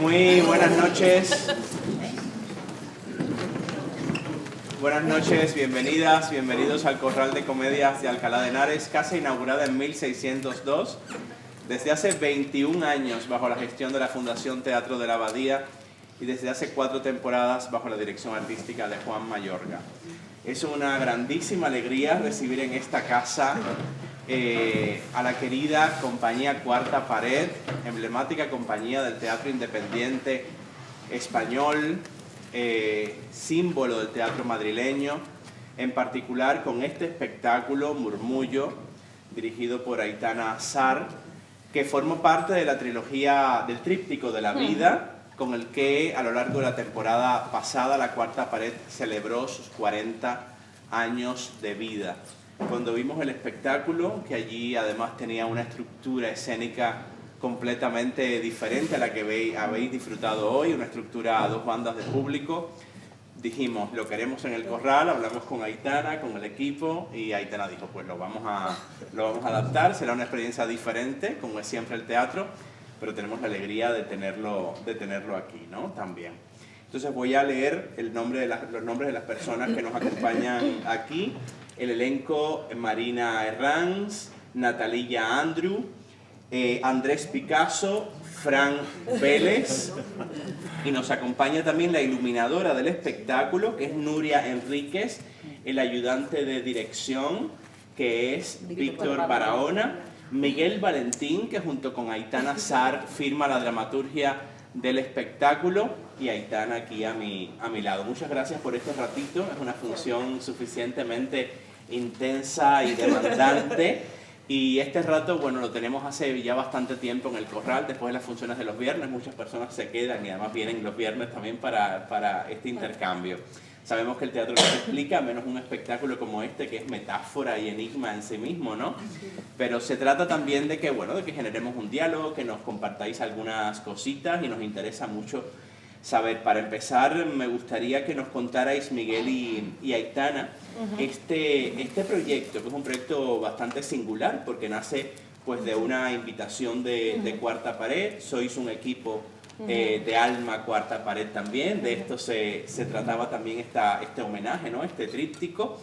Muy buenas noches. Buenas noches, bienvenidas, bienvenidos al Corral de Comedias de Alcalá de Henares, casa inaugurada en 1602, desde hace 21 años bajo la gestión de la Fundación Teatro de la Abadía y desde hace 4 temporadas bajo la dirección artística de Juan Mayorga. Es una grandísima alegría recibir en esta casa a la querida compañía Cuarta Pared, emblemática compañía del teatro independiente español, símbolo del teatro madrileño, en particular con este espectáculo Murmullo, dirigido por Aitana Azar, que formó parte de la trilogía del Tríptico de la Vida, con el que a lo largo de la temporada pasada la Cuarta Pared celebró sus 40 años de vida. Cuando vimos el espectáculo, que allí además tenía una estructura escénica completamente diferente a la que habéis disfrutado hoy, una estructura a 2 bandas de público, dijimos, lo queremos en el Corral, hablamos con Aitana, con el equipo, y Aitana dijo, pues lo vamos a adaptar, será una experiencia diferente, como es siempre el teatro, pero tenemos la alegría de tenerlo aquí, ¿no? También. Entonces voy a leer los nombres de las personas que nos acompañan aquí. El elenco: Marina Herranz, Natalía Andrew, Andrés Picasso, Fran Vélez, y nos acompaña también la iluminadora del espectáculo, que es Nuria Enríquez, el ayudante de dirección, que es Víctor Barahona, Miguel Valentín, que junto con Aitana Azar firma la dramaturgia del espectáculo, y Aitana aquí a mi lado. Muchas gracias por este ratito, es una función suficientemente intensa y demandante, y este rato, bueno, lo tenemos hace ya bastante tiempo en el Corral, después de las funciones de los viernes, muchas personas se quedan y además vienen los viernes también para este intercambio. Sabemos que el teatro no se explica, menos un espectáculo como este, que es metáfora y enigma en sí mismo, ¿no? Pero se trata también de que, bueno, de que generemos un diálogo, que nos compartáis algunas cositas, y nos interesa mucho saber. Para empezar, me gustaría que nos contarais, Miguel y Aitana, este proyecto, que es un proyecto bastante singular, porque nace pues de una invitación de Cuarta Pared. Sois un equipo de Alma Cuarta Pared también, de esto se trataba también este homenaje, ¿no? Este tríptico.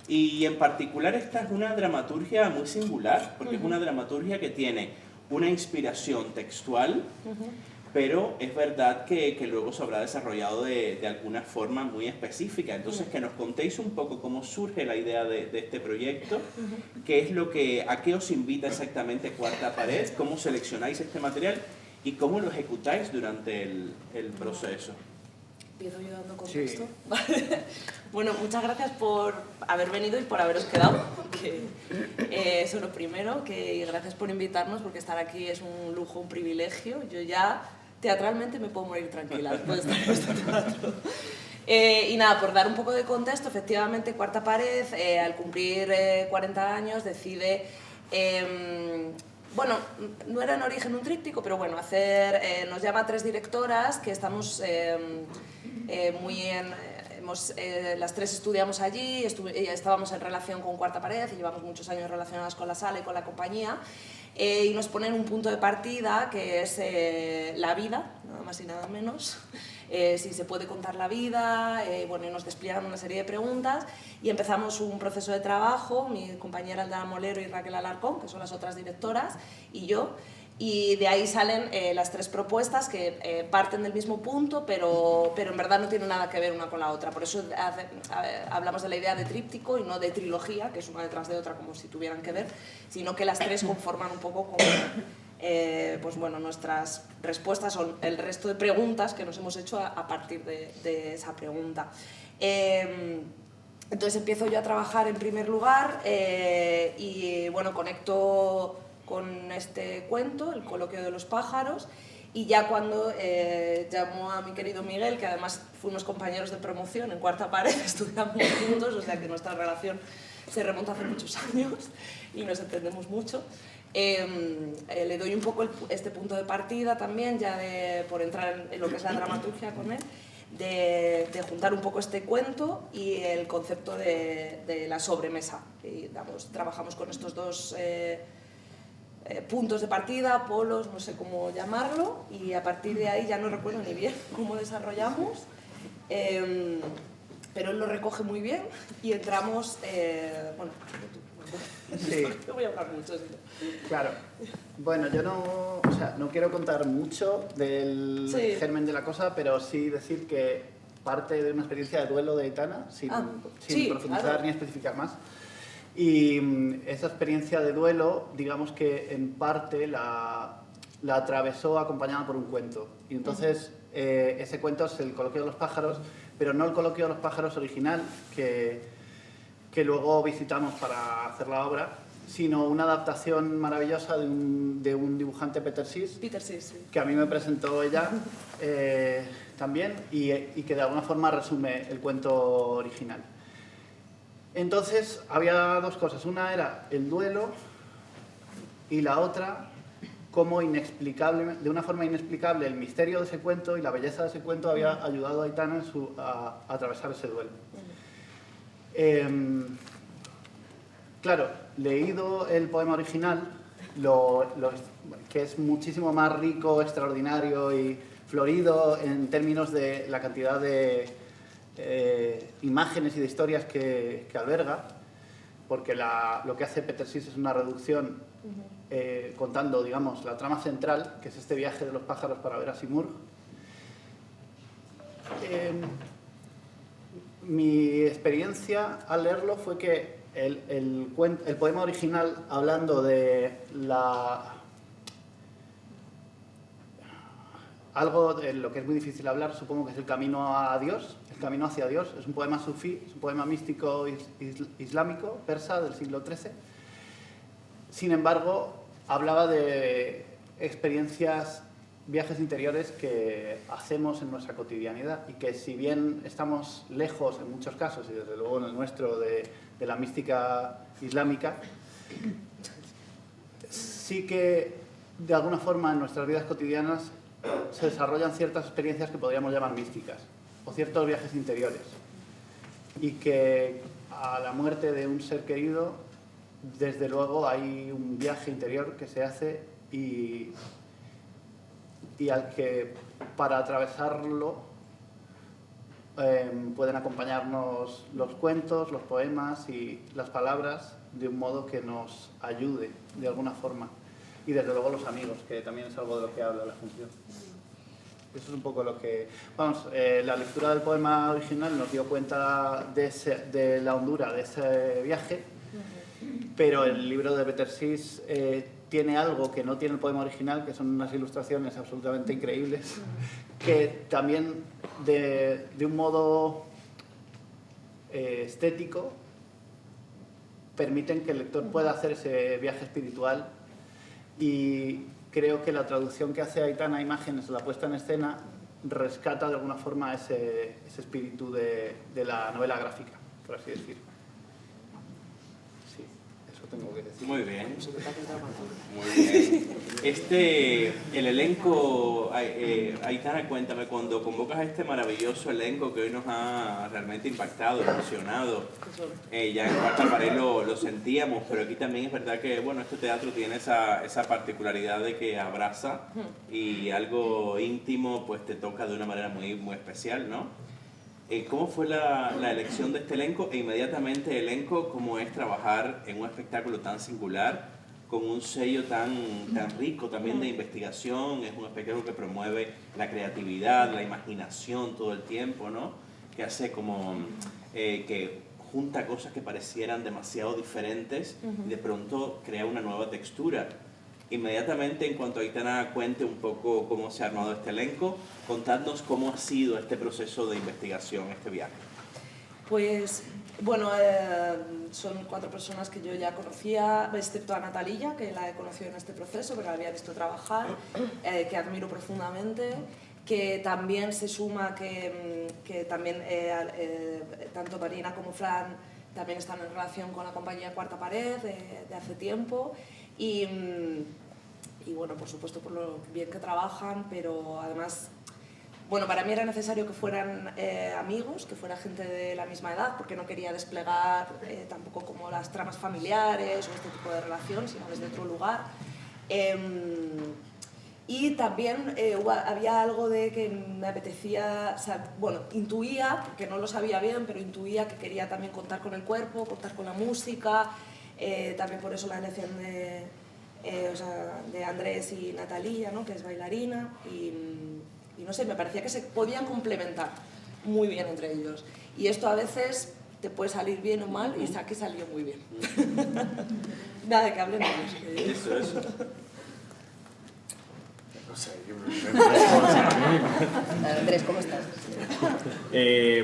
Y en particular esta es una dramaturgia muy singular, porque es una dramaturgia que tiene una inspiración textual, pero es verdad que luego se habrá desarrollado de alguna forma muy específica. Entonces, que nos contéis un poco cómo surge la idea de este proyecto, qué es a qué os invita exactamente Cuarta Pared, cómo seleccionáis este material y cómo lo ejecutáis durante el proceso. ¿Empiezo yo dando contexto? Sí. Vale. Bueno, muchas gracias por haber venido y por haberos quedado, eso es lo primero, que gracias por invitarnos, porque estar aquí es un lujo, un privilegio. Yo ya teatralmente me puedo morir tranquila después de estar en este teatro. Y nada, por dar un poco de contexto, efectivamente Cuarta Pared, al cumplir 40 años, decide... bueno, no era en origen un tríptico, pero bueno, nos llama 3 directoras que estamos muy las 3 estudiamos allí, estábamos en relación con Cuarta Pared y llevamos muchos años relacionadas con la sala y con la compañía, y nos ponen un punto de partida que es la vida, nada más y nada menos. Si se puede contar la vida, bueno, y nos despliegan una serie de preguntas y empezamos un proceso de trabajo, mi compañera Aldana Molero y Raquel Alarcón, que son las otras directoras, y yo, y de ahí salen las 3 propuestas que parten del mismo punto, pero en verdad no tienen nada que ver una con la otra. Por eso hablamos de la idea de tríptico y no de trilogía, que es una detrás de otra como si tuvieran que ver, sino que las 3 conforman un poco como... pues bueno, nuestras respuestas son el resto de preguntas que nos hemos hecho a partir de esa pregunta. Entonces empiezo yo a trabajar en primer lugar y bueno, conecto con este cuento, El coloquio de los pájaros, y ya cuando llamo a mi querido Miguel, que además fuimos compañeros de promoción en Cuarta Pared, estudiamos juntos, o sea que nuestra relación se remonta hace muchos años y nos entendemos mucho. Le doy un poco este punto de partida también, ya por entrar en lo que es la dramaturgia con él, de juntar un poco este cuento y el concepto de la sobremesa. Y, trabajamos con estos 2 puntos de partida, polos, no sé cómo llamarlo, y a partir de ahí ya no recuerdo ni bien cómo desarrollamos, pero él lo recoge muy bien y entramos, bueno, Sí. no voy a hablar mucho. ¿Sí? Claro. Bueno, yo no quiero contar mucho del germen de la cosa, pero sí decir que parte de una experiencia de duelo de Aitana, sin profundizar claro. ni especificar más. Y esa experiencia de duelo, digamos que en parte la atravesó acompañada por un cuento. Y entonces ese cuento es el Coloquio de los pájaros, pero no el Coloquio de los pájaros original, que luego visitamos para hacer la obra, sino una adaptación maravillosa de un dibujante, Peter Sis, Sí. que a mí me presentó ella también, y que de alguna forma resume el cuento original. Entonces había dos cosas, una era el duelo y la otra cómo de una forma inexplicable el misterio de ese cuento y la belleza de ese cuento había ayudado a Aitana a atravesar ese duelo. Claro, leído el poema original, que es muchísimo más rico, extraordinario y florido en términos de la cantidad de imágenes y de historias que alberga, porque lo que hace Peter Sis es una reducción contando, digamos, la trama central, que es este viaje de los pájaros para ver a Simurgh. Mi experiencia al leerlo fue que el poema original, hablando de algo de lo que es muy difícil hablar, supongo que es el camino a Dios, el camino hacia Dios, es un poema sufí, es un poema místico islámico, persa, del siglo XIII. Sin embargo, hablaba de experiencias, viajes interiores que hacemos en nuestra cotidianidad y que, si bien estamos lejos en muchos casos, y desde luego en el nuestro, de la mística islámica, sí que de alguna forma en nuestras vidas cotidianas se desarrollan ciertas experiencias que podríamos llamar místicas, o ciertos viajes interiores, y que a la muerte de un ser querido, desde luego hay un viaje interior que se hace y al que, para atravesarlo, pueden acompañarnos los cuentos, los poemas y las palabras de un modo que nos ayude de alguna forma. Y desde luego los amigos, que también es algo de lo que habla la función. Eso es un poco lo que... Vamos, la lectura del poema original nos dio cuenta de la hondura de ese viaje, pero el libro de Peter Sis tiene algo que no tiene el poema original, que son unas ilustraciones absolutamente increíbles, que también de un modo estético permiten que el lector pueda hacer ese viaje espiritual, y creo que la traducción que hace Aitana a imágenes, la puesta en escena, rescata de alguna forma ese espíritu de la novela gráfica, por así decirlo. Sí, eso tengo que decir. Muy bien. Muy bien. El elenco, Aitana, cuéntame, cuando convocas a este maravilloso elenco que hoy nos ha realmente impactado, emocionado, ya en Cuarta Pared lo sentíamos, pero aquí también es verdad que, bueno, este teatro tiene esa particularidad de que abraza y algo íntimo pues te toca de una manera muy, muy especial, ¿no? ¿Cómo fue la elección de este elenco e inmediatamente elenco cómo es trabajar en un espectáculo tan singular, con un sello tan rico también de investigación? Es un espectáculo que promueve la creatividad, la imaginación todo el tiempo, ¿no? Que hace como que junta cosas que parecieran demasiado diferentes y de pronto crea una nueva textura. Inmediatamente, en cuanto Aitana cuente un poco cómo se ha armado este elenco, contadnos cómo ha sido este proceso de investigación, este viaje. Pues, bueno, son 4 personas que yo ya conocía, excepto a Natalía, que la he conocido en este proceso, pero la había visto trabajar, que admiro profundamente, que también se suma que también tanto Marina como Fran también están en relación con la compañía Cuarta Pared de hace tiempo, y bueno, por supuesto por lo bien que trabajan, pero además, bueno, para mí era necesario que fueran amigos, que fuera gente de la misma edad, porque no quería desplegar tampoco como las tramas familiares o este tipo de relación, sino desde otro lugar. Y también había algo de que me apetecía, o sea, bueno, intuía, que no lo sabía bien, pero intuía que quería también contar con el cuerpo, contar con la música, también por eso la elección de Andrés y Natalia, ¿no? Que es bailarina, y no sé, me parecía que se podían complementar muy bien entre ellos. Y esto a veces te puede salir bien o mal, y que salió muy bien. Nada, de que hablen ellos. Eso. No sé, Andrés, ¿cómo estás?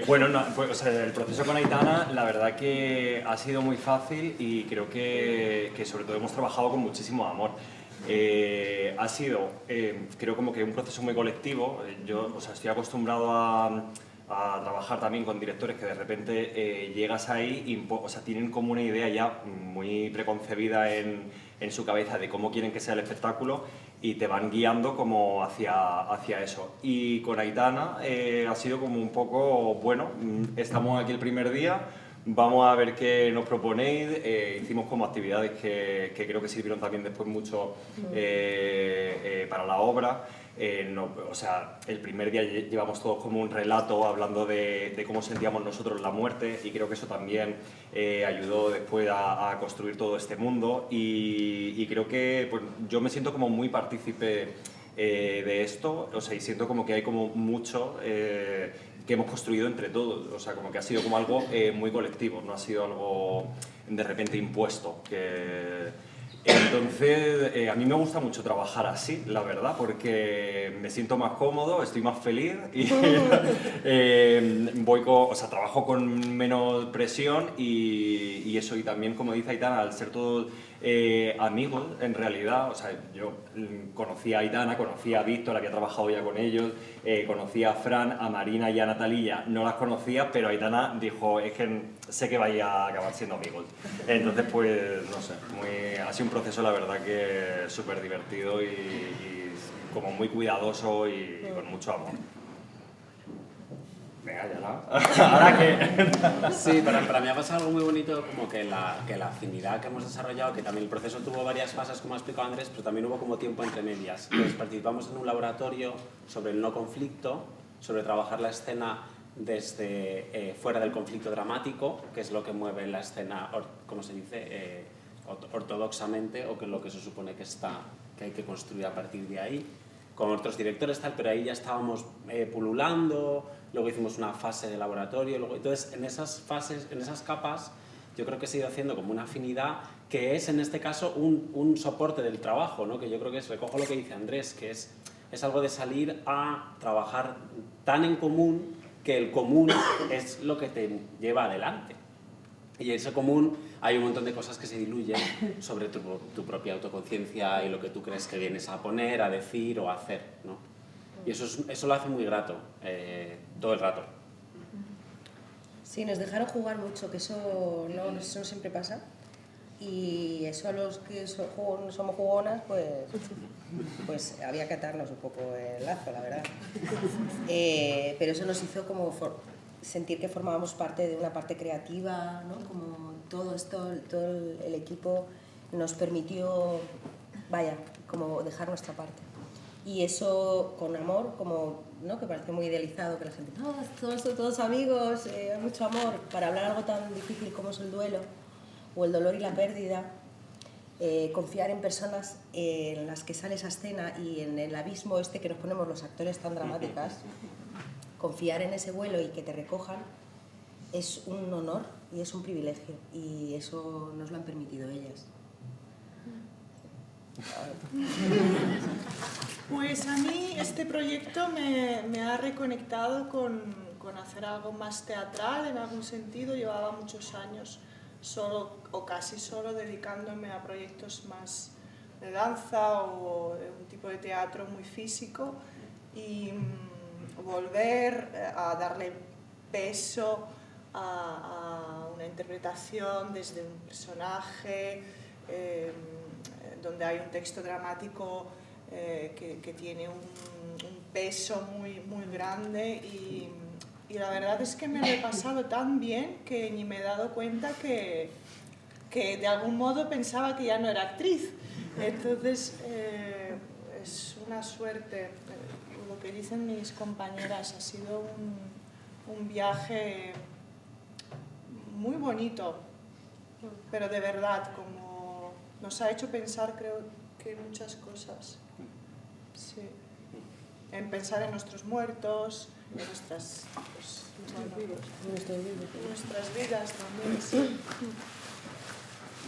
Bueno, pues, o sea, el proceso con Aitana, la verdad que ha sido muy fácil y creo que sobre todo hemos trabajado con muchísimo amor. Ha sido, creo como que un proceso muy colectivo. Yo, o sea, estoy acostumbrado a trabajar también con directores que de repente llegas ahí y, o sea, tienen como una idea ya muy preconcebida en su cabeza de cómo quieren que sea el espectáculo y te van guiando como hacia eso. Y con Aitana ha sido como un poco, bueno, estamos aquí el primer día, vamos a ver qué nos proponéis. Hicimos como actividades que creo que sirvieron también después mucho para la obra. O sea, el primer día llevamos todos como un relato hablando de cómo sentíamos nosotros la muerte, y creo que eso también ayudó después a construir todo este mundo, y creo que pues, yo me siento como muy partícipe de esto, o sea, y siento como que hay como mucho que hemos construido entre todos, o sea, como que ha sido como algo muy colectivo, no ha sido algo de repente impuesto. Entonces, a mí me gusta mucho trabajar así, la verdad, porque me siento más cómodo, estoy más feliz y o sea, trabajo con menos presión, y eso, y también, como dice Aitana, al ser todos amigos, en realidad, o sea, yo conocí a Aitana, conocí a Víctor, había trabajado ya con ellos, conocí a Fran, a Marina y a Natalia, no las conocía, pero Aitana dijo, es que sé que vais a acabar siendo amigos. Entonces, pues, no sé, ha sido un proceso, la verdad, que súper divertido y como muy cuidadoso y con mucho amor. Venga, ya la... Ahora que... Sí, para mí ha pasado algo muy bonito, como que la afinidad que hemos desarrollado, que también el proceso tuvo varias fases, como ha explicado Andrés, pero también hubo como tiempo entre medias. Entonces participamos en un laboratorio sobre el no conflicto, sobre trabajar la escena desde fuera del conflicto dramático, que es lo que mueve la escena, ¿cómo se dice?, ortodoxamente, o que es lo que se supone que hay que construir a partir de ahí, con otros directores, tal, pero ahí ya estábamos pululando. Luego hicimos una fase de laboratorio, entonces en esas fases, en esas capas, yo creo que se ha ido haciendo como una afinidad que es en este caso un soporte del trabajo, ¿no? Que yo creo que recojo lo que dice Andrés, que es algo de salir a trabajar tan en común que el común es lo que te lleva adelante. Y en ese común hay un montón de cosas que se diluyen sobre tu propia autoconciencia y lo que tú crees que vienes a poner, a decir o a hacer, ¿no? Y eso lo hace muy grato, todo el rato. Sí, nos dejaron jugar mucho, que eso no siempre pasa. Y eso, a los que somos jugonas, pues había que atarnos un poco el lazo, la verdad. Pero eso nos hizo como sentir que formábamos parte de una parte creativa, ¿no? Como todo el equipo nos permitió, como dejar nuestra parte. Y eso con amor, como, ¿no? Que parece muy idealizado, que la gente, no, todos amigos, hay mucho amor, para hablar algo tan difícil como es el duelo, o el dolor y la pérdida. Confiar en personas en las que sale esa escena y en el abismo este que nos ponemos los actores tan dramáticas, confiar en ese vuelo y que te recojan, es un honor y es un privilegio, y eso nos lo han permitido ellas. Pues a mí este proyecto me ha reconectado con hacer algo más teatral en algún sentido. Llevaba muchos años solo o casi solo dedicándome a proyectos más de danza o de un tipo de teatro muy físico, y volver a darle peso a una interpretación desde un personaje, donde hay un texto dramático que tiene un peso muy, muy grande, y la verdad es que me lo he pasado tan bien que ni me he dado cuenta que de algún modo pensaba que ya no era actriz, Entonces, es una suerte. Lo que dicen mis compañeras, ha sido un viaje muy bonito, pero de verdad, como nos ha hecho pensar, creo que muchas cosas. Sí. En pensar en nuestros muertos, en nuestras, pues, bueno, nuestras vidas también, sí.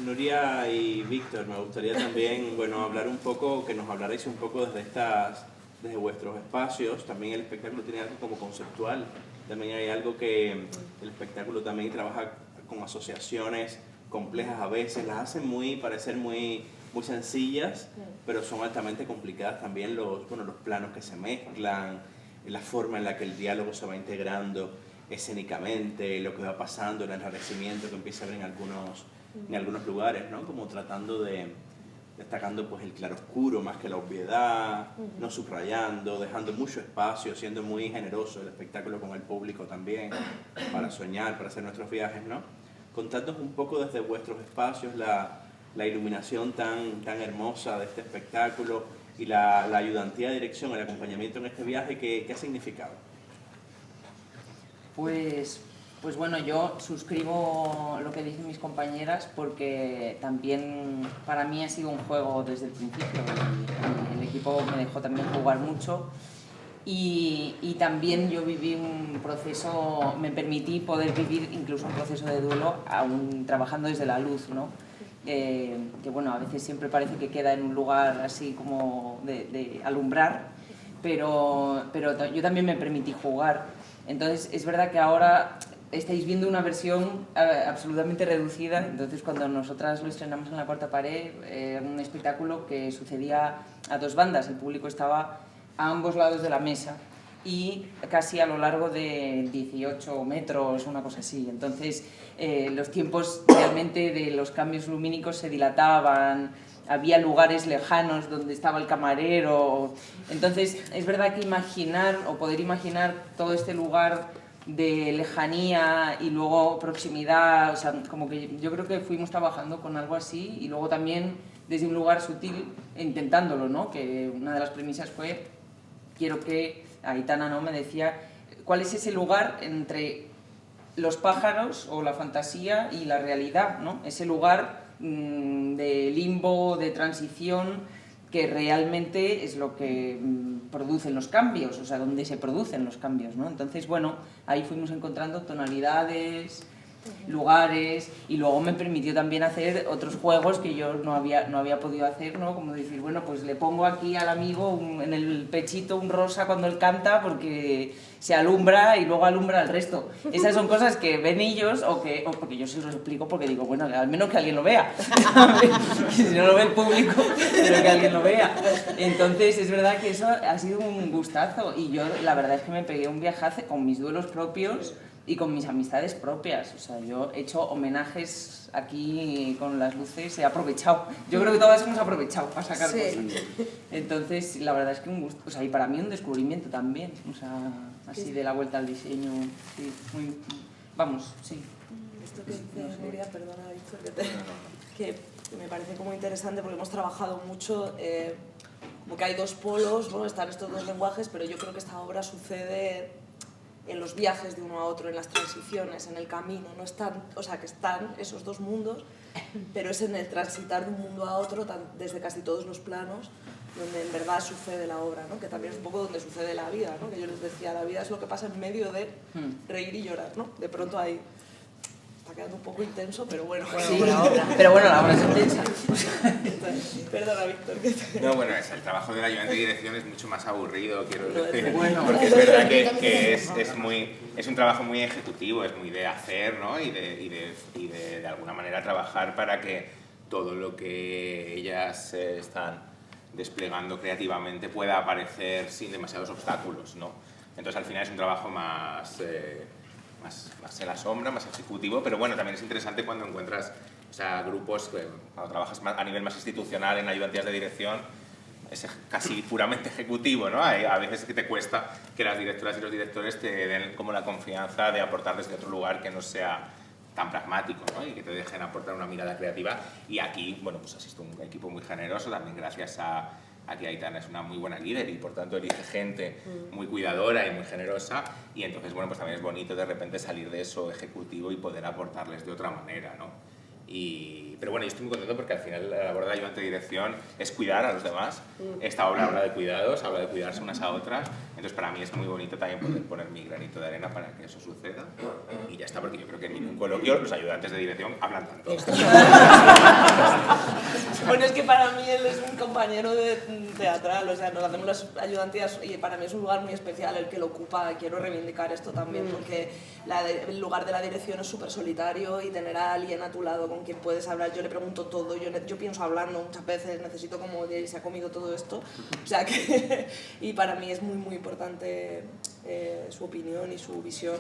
Nuria y Víctor, me gustaría también, bueno, hablar un poco, que nos hablarais un poco desde vuestros espacios. También el espectáculo tiene algo como conceptual. También hay algo que el espectáculo también trabaja con asociaciones complejas a veces, las hacen parecer muy sencillas, pero son altamente complicadas también los planos que se mezclan, la forma en la que el diálogo se va integrando escénicamente, lo que va pasando, el enrarecimiento que empieza a haber en algunos lugares, ¿no? Como destacando pues el claroscuro más que la obviedad, no subrayando, dejando mucho espacio, siendo muy generoso el espectáculo con el público también, para soñar, para hacer nuestros viajes, ¿no? Contadnos un poco desde vuestros espacios la iluminación tan hermosa de este espectáculo y la ayudantía de dirección, el acompañamiento en este viaje, ¿qué ha significado? Pues bueno, yo suscribo lo que dicen mis compañeras, porque también para mí ha sido un juego desde el principio y el equipo me dejó también jugar mucho y también yo viví un proceso, me permití poder vivir incluso un proceso de duelo aún trabajando desde la luz, ¿no? Que bueno, a veces siempre parece que queda en un lugar así como de alumbrar, pero yo también me permití jugar. Entonces es verdad que ahora estáis viendo una versión absolutamente reducida. Entonces cuando nosotras lo estrenamos en La Cuarta Pared, era un espectáculo que sucedía a dos bandas, el público estaba a ambos lados de la mesa y casi a lo largo de 18 metros, una cosa así. Entonces los tiempos realmente de los cambios lumínicos se dilataban, había lugares lejanos donde estaba el camarero. Entonces es verdad que imaginar o poder imaginar todo este lugar de lejanía y luego proximidad, o sea, como que yo creo que fuimos trabajando con algo así y luego también desde un lugar sutil intentándolo, ¿no? Que una de las premisas fue, quiero que, Aitana, ¿no?, me decía, ¿cuál es ese lugar entre los pájaros o la fantasía y la realidad, ¿no? Ese lugar de limbo, de transición, que realmente es lo que producen los cambios, o sea, donde se producen los cambios, ¿no? Entonces, bueno, ahí fuimos encontrando tonalidades, lugares, y luego me permitió también hacer otros juegos que yo no había podido hacer, ¿no? Como decir, bueno, pues le pongo aquí al amigo en el pechito un rosa cuando él canta porque se alumbra y luego alumbra al resto. Esas son cosas que ven ellos o porque yo se los explico porque digo, bueno, al menos que alguien lo vea. Si no lo ve el público, pero que alguien lo vea. Entonces es verdad que eso ha sido un gustazo y yo la verdad es que me pegué un viajazo con mis duelos propios y con mis amistades propias. O sea, yo he hecho homenajes aquí con las luces, he aprovechado. Yo creo que todas hemos aprovechado para sacar cosas. Entonces, la verdad es que un gusto, o sea, y para mí un descubrimiento también, o sea, así de la vuelta al diseño, sí, muy, vamos, sí. Esto que dice Nuria, perdona, Víctor, que me parece como interesante porque hemos trabajado mucho, como que hay dos polos, ¿no? Están estos dos lenguajes, pero yo creo que esta obra sucede en los viajes de uno a otro, en las transiciones, en el camino, no están, o sea, que están esos dos mundos, pero es en el transitar de un mundo a otro, desde casi todos los planos, donde en verdad sucede la obra, ¿no? Que también es un poco donde sucede la vida, ¿no? Que yo les decía, la vida es lo que pasa en medio de reír y llorar, ¿no? De pronto ahí está quedando un poco intenso, pero bueno. Sí, pero bueno, la obra es intensa. Perdona, Víctor. No, bueno, el trabajo del ayudante de dirección es mucho más aburrido, quiero decir, bueno, porque es verdad que es un trabajo muy ejecutivo, es muy de hacer, ¿no? Y de alguna manera trabajar para que todo lo que ellas están desplegando creativamente pueda aparecer sin demasiados obstáculos, ¿no? Entonces al final es un trabajo más en la sombra, más ejecutivo, pero bueno, también es interesante cuando encuentras, o sea, grupos, cuando trabajas a nivel más institucional en ayudantías de dirección, es casi puramente ejecutivo, ¿no? A veces que te cuesta que las directoras y los directores te den como la confianza de aportar desde otro lugar que no sea tan pragmático, ¿no? Y que te dejen aportar una mirada creativa. Y aquí, bueno, pues asisto a un equipo muy generoso, también gracias a que Aitana es una muy buena líder y por tanto elige gente muy cuidadora y muy generosa, y entonces, bueno, pues también es bonito de repente salir de eso ejecutivo y poder aportarles de otra manera, ¿no? Pero bueno, yo estoy muy contento porque al final la labor de ayudante de dirección es cuidar a los demás. Esta obra habla de cuidados, habla de cuidarse unas a otras. Entonces para mí es muy bonito también poder poner mi granito de arena para que eso suceda. Y ya está, porque yo creo que en ningún coloquio los ayudantes de dirección hablan tanto. Bueno, es que para mí él es un compañero de teatral, o sea, nos hacemos las ayudantías y para mí es un lugar muy especial el que lo ocupa. Quiero reivindicar esto también porque el lugar de la dirección es súper solitario y tener a alguien a tu lado con quien puedes hablar. Yo le pregunto todo, yo pienso hablando muchas veces, necesito como oye, se ha comido todo esto. O sea que, y para mí es muy, muy importante su opinión y su visión.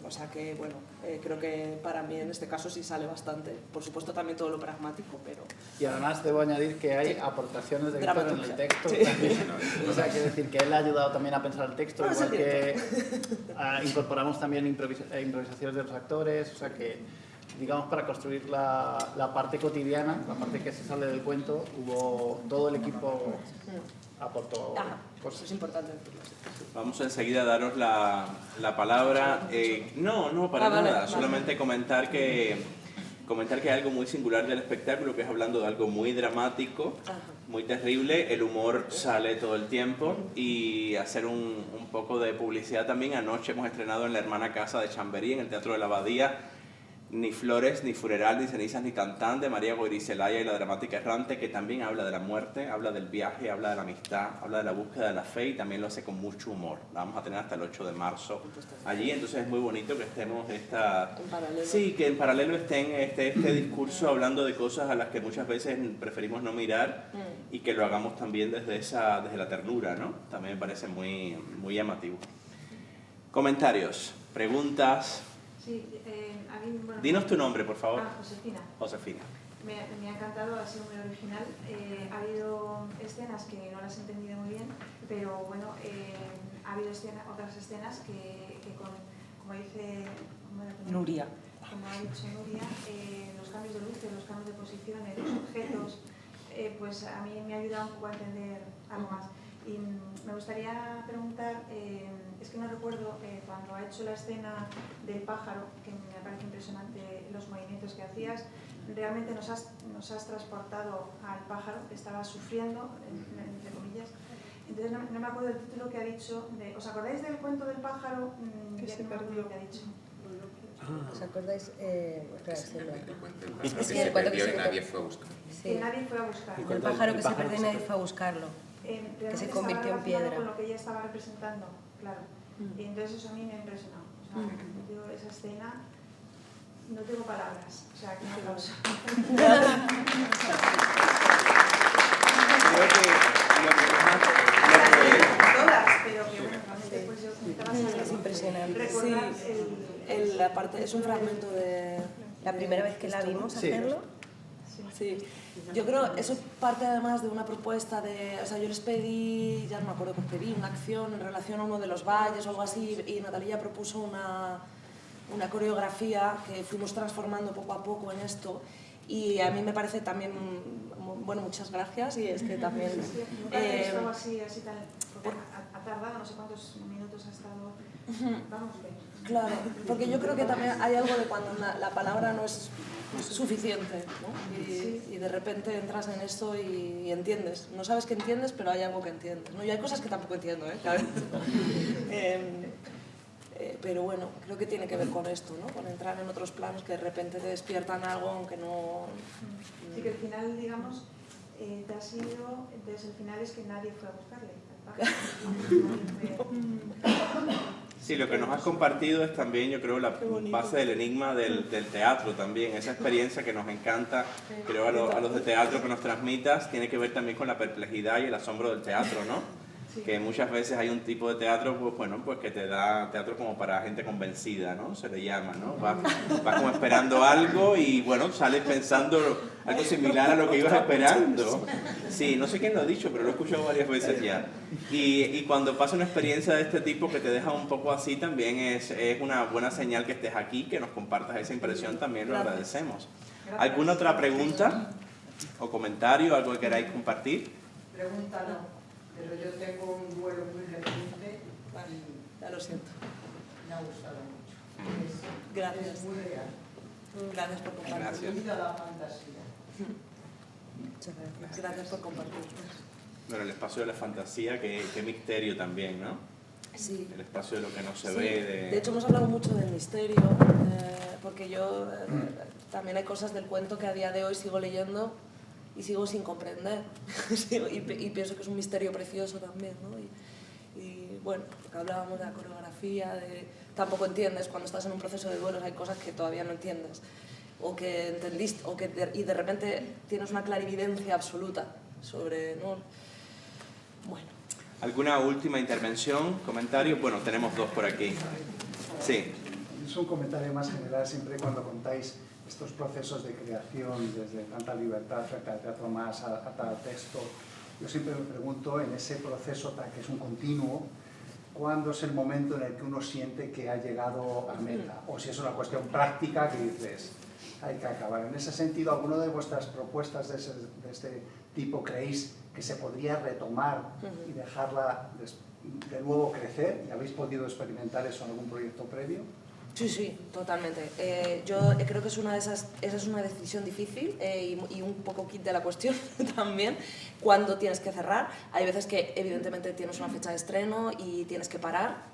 O sea que, bueno, creo que para mí en este caso sí sale bastante. Por supuesto también todo lo pragmático, pero... Y además debo añadir que hay aportaciones de Víctor en el texto también. O sea, quiere decir que él ha ayudado también a pensar el texto, igual que incorporamos también improvisaciones de los actores, o sea que, digamos, para construir la parte cotidiana, la parte que se sale del cuento, todo el equipo aportó cosas. Es importante. Vamos enseguida a daros la palabra. No, para nada, vale. Solamente comentar que hay algo muy singular del espectáculo, que es hablando de algo muy dramático, muy terrible. El humor sale todo el tiempo, y hacer un poco de publicidad también. Anoche hemos estrenado en la Hermana Casa de Chamberí, en el Teatro de la Abadía, Ni flores, ni funeral, ni cenizas, ni cantán, de María Goyri-Celaya y la dramática errante, que también habla de la muerte, habla del viaje, habla de la amistad, habla de la búsqueda de la fe, y también lo hace con mucho humor. La vamos a tener hasta el 8 de marzo allí, entonces es muy bonito que estemos sí, que en paralelo esté este discurso hablando de cosas a las que muchas veces preferimos no mirar, y que lo hagamos también desde la ternura, ¿no? También me parece muy, muy llamativo. Comentarios, preguntas. Sí, bueno, dinos tu nombre, por favor. Josefina. Josefina. Me ha encantado, ha sido muy original. Ha habido escenas que no las he entendido muy bien, pero bueno, ha habido otras escenas que como dice Nuria. Como ha dicho Nuria, los cambios de luces, los cambios de posiciones, los objetos, pues a mí me ha ayudado un poco a entender algo más. Y me gustaría preguntar, es que no recuerdo cuando ha hecho la escena del pájaro, que me parece impresionante los movimientos que hacías, realmente nos has transportado al pájaro que estaba sufriendo, entre comillas. Entonces no me acuerdo del título que ha dicho. ¿Os acordáis del cuento del pájaro? Que se perdió. Lo que ha dicho. ¿Os acordáis? Es que se perdió y nadie fue a buscar. Que nadie fue a buscar. El pájaro que se perdió y nadie fue a buscarlo. Que se convirtió en piedra. Con lo que ella estaba representando, claro. Y entonces eso a mí me ha impresionado. O sea, yo esa escena no tengo palabras. O sea, que un aplauso. Creo que todas, pero que bueno, realmente pues yo es impresionante. Recordar la parte, es un fragmento de... La primera vez que la vimos hacerlo. Sí. Yo creo eso parte además de una propuesta de... O sea, yo les pedí, ya no me acuerdo, que pedí una acción en relación a uno de los valles o algo así, y Natalia propuso una coreografía que fuimos transformando poco a poco en esto, y a mí me parece también... Bueno, muchas gracias, y es que también... algo así tan... Porque ha tardado no sé cuántos minutos ha estado... Vamos bien. Claro, porque yo creo que también hay algo de cuando la palabra no es suficiente, ¿no? Y de repente entras en esto y entiendes. No sabes que entiendes, pero hay algo que entiendes, ¿no? Y hay cosas que tampoco entiendo, ¿eh? Pero bueno, creo que tiene que ver con esto, ¿no? Con entrar en otros planos que de repente te despiertan algo, aunque no... Sí, que el final, digamos, te ha sido... Entonces el final es que nadie fue a buscarle. Sí, lo que nos has compartido es también, yo creo, la base del enigma del teatro también. Esa experiencia que nos encanta, creo, a los de teatro que nos transmitas, tiene que ver también con la perplejidad y el asombro del teatro, ¿no? que muchas veces hay un tipo de teatro, pues bueno, pues que te da teatro como para gente convencida, ¿no? Se le llama, ¿no? Vas como esperando algo y bueno, sales pensando algo similar a lo que ibas esperando. Sí, no sé quién lo ha dicho, pero lo he escuchado varias veces ya. Y cuando pasa una experiencia de este tipo que te deja un poco así, también es una buena señal que estés aquí, que nos compartas esa impresión, también lo agradecemos. ¿Alguna otra pregunta o comentario, algo que queráis compartir? Pregunta no. Pero yo tengo un duelo muy reciente Ya lo siento. y me ha gustado mucho. Gracias. Es muy real. Gracias por compartir. Gracias. Vida la fantasía. Muchas gracias. Gracias por compartir. Bueno, el espacio de la fantasía, qué misterio también, ¿no? Sí. El espacio de lo que no se Sí. ve. De hecho, hemos hablado mucho del misterio, porque yo también hay cosas del cuento que a día de hoy sigo leyendo y sigo sin comprender. y pienso que es un misterio precioso también, ¿no? Y bueno, porque hablábamos de la coreografía, tampoco entiendes cuando estás en un proceso de duelos, hay cosas que todavía no entiendes, o que entendiste, y de repente tienes una clarividencia absoluta sobre, ¿no? Bueno. ¿Alguna última intervención, comentario? Bueno, tenemos dos por aquí. Sí. Es un comentario más general, siempre cuando contáis estos procesos de creación, desde tanta libertad frente al teatro más a tal texto, yo siempre me pregunto en ese proceso que es un continuo, ¿cuándo es el momento en el que uno siente que ha llegado a meta? O si es una cuestión práctica que dices, hay que acabar. En ese sentido, ¿alguna de vuestras propuestas de este tipo creéis que se podría retomar y dejarla de nuevo crecer? ¿Y habéis podido experimentar eso en algún proyecto previo? Sí, sí, totalmente. Yo creo que esa es una decisión difícil y un poco kit de la cuestión también, cuando tienes que cerrar. Hay veces que evidentemente tienes una fecha de estreno y tienes que parar,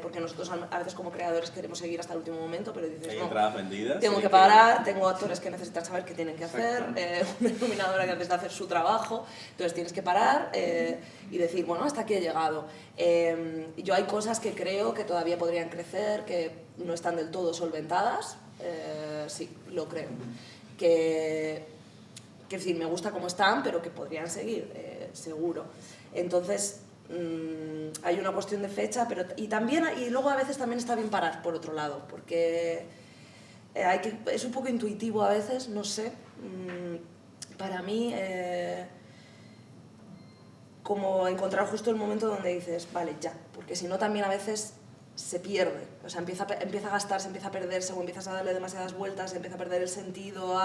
porque nosotros a veces como creadores queremos seguir hasta el último momento, pero dices, ¿Hay no, entradas vendidas? tengo que parar, tengo actores que necesitan saber qué tienen que hacer, una iluminadora que necesita hacer su trabajo, entonces tienes que parar y decir, bueno, hasta aquí he llegado. Yo hay cosas que creo que todavía podrían crecer, que no están del todo solventadas, sí, lo creo. Que en fin, me gusta cómo están, pero que podrían seguir, seguro. Entonces, hay una cuestión de fecha, pero y luego a veces también está bien parar, por otro lado, porque es un poco intuitivo a veces, no sé. Para mí, como encontrar justo el momento donde dices, vale, ya, porque si no también a veces se pierde, o sea, empieza a gastarse, empieza a perderse, o empiezas a darle demasiadas vueltas, empieza a perder el sentido,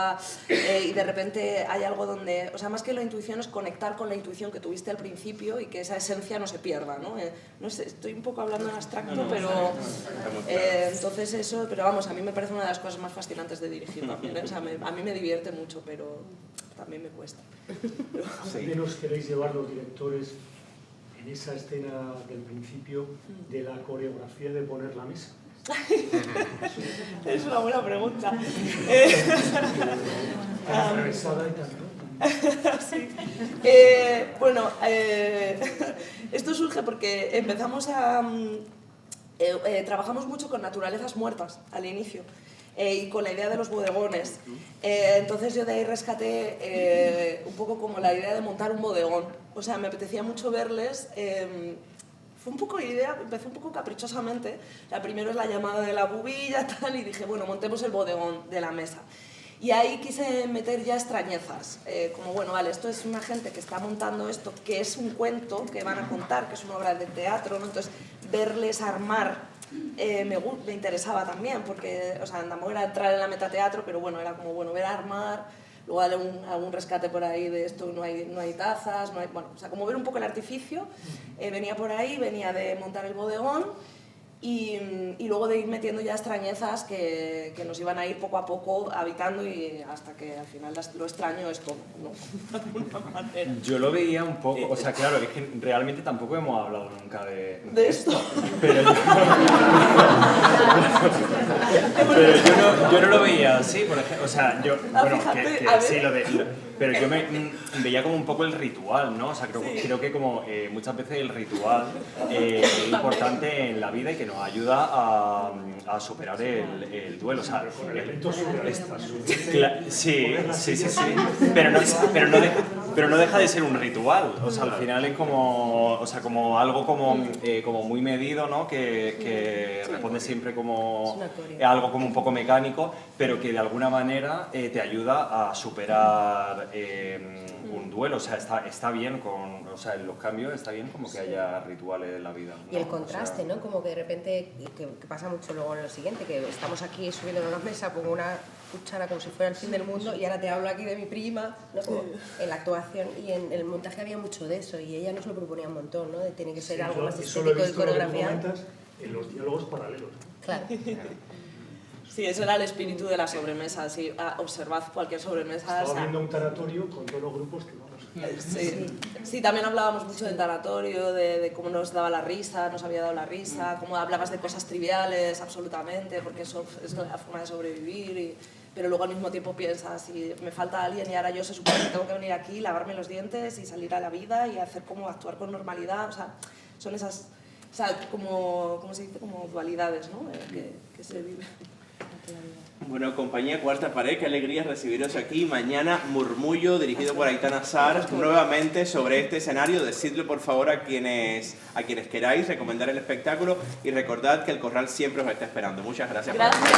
y de repente hay algo donde, o sea, más que la intuición es conectar con la intuición que tuviste al principio y que esa esencia no se pierda, ¿no? No sé, estoy un poco hablando en abstracto, pero entonces eso, pero vamos, a mí me parece una de las cosas más fascinantes de dirigir también, o sea, a mí me divierte mucho, pero también me cuesta. ¿A dónde nos queréis llevar los directores en esa escena del principio de la coreografía de poner la mesa? Es una buena pregunta. Atravesada y tal, ¿no? Sí. Bueno, esto surge porque empezamos trabajamos mucho con naturalezas muertas al inicio. Y con la idea de los bodegones. Entonces yo de ahí rescaté un poco como la idea de montar un bodegón. O sea, me apetecía mucho verles. Fue un poco idea, empezó un poco caprichosamente. La primero es la llamada de la bubilla, tal, y dije, bueno, montemos el bodegón de la mesa. Y ahí quise meter ya extrañezas, como bueno, vale, esto es una gente que está montando esto, que es un cuento que van a contar, que es una obra de teatro, ¿no? Entonces verles armar me interesaba también, porque, o sea, tampoco era entrar en la metateatro, pero bueno, era como, bueno, ver armar, luego algún rescate por ahí de esto, no hay tazas, bueno, o sea, como ver un poco el artificio, venía por ahí, venía de montar el bodegón, y luego de ir metiendo ya extrañezas que nos iban a ir poco a poco habitando y hasta que al final lo extraño es todo, ¿no? De alguna manera. Yo lo veía un poco, o sea, claro, es que realmente tampoco hemos hablado nunca de esto. Pero yo no lo veía así, por ejemplo, o sea, yo, bueno, fíjate, que sí, pero yo me veía como un poco el ritual, ¿no? O sea, creo que como muchas veces el ritual es importante en la vida y que nos ayuda a superar el duelo, o sea, con elementos surrealistas. Sí, pero no deja. pero no deja de ser un ritual. O sea, al final es como, o sea, como algo como muy medido, ¿no? Que responde siempre como algo como un poco mecánico, pero que de alguna manera te ayuda a superar un duelo. O sea, está bien o sea, en los cambios está bien como que haya rituales en la vida, ¿no? Y el contraste, ¿no? Como que de repente, que pasa mucho luego en lo siguiente, que estamos aquí subiendo a la mesa, pongo una cuchara como si fuera el fin del mundo y ahora te hablo aquí de mi prima, ¿no? Como en la actuación y en el montaje había mucho de eso y ella nos lo proponía un montón, ¿no? De tiene que ser algo más estético de coreografía. En los diálogos paralelos. Claro. Sí, eso era el espíritu de la sobremesa. Si observad cualquier sobremesa. Estaba viendo un tanatorio con todos los grupos que vamos. Sí, también hablábamos mucho del tanatorio, de cómo nos daba la risa, nos había dado la risa, cómo hablabas de cosas triviales, absolutamente, porque eso es la forma de sobrevivir. Pero luego al mismo tiempo piensas, si me falta alguien y ahora yo se supone que tengo que venir aquí, lavarme los dientes y salir a la vida y hacer como actuar con normalidad. O sea, son esas, o sea, como, ¿cómo se dice? Como dualidades, ¿no? Que se viven. Bueno, compañía Cuarta Pared, qué alegría recibiros aquí. Mañana Murmullo, dirigido por Aitana Sar, nuevamente sobre este escenario. Decidlo por favor a quienes queráis recomendar el espectáculo y recordad que el Corral siempre os está esperando. Muchas gracias. Gracias.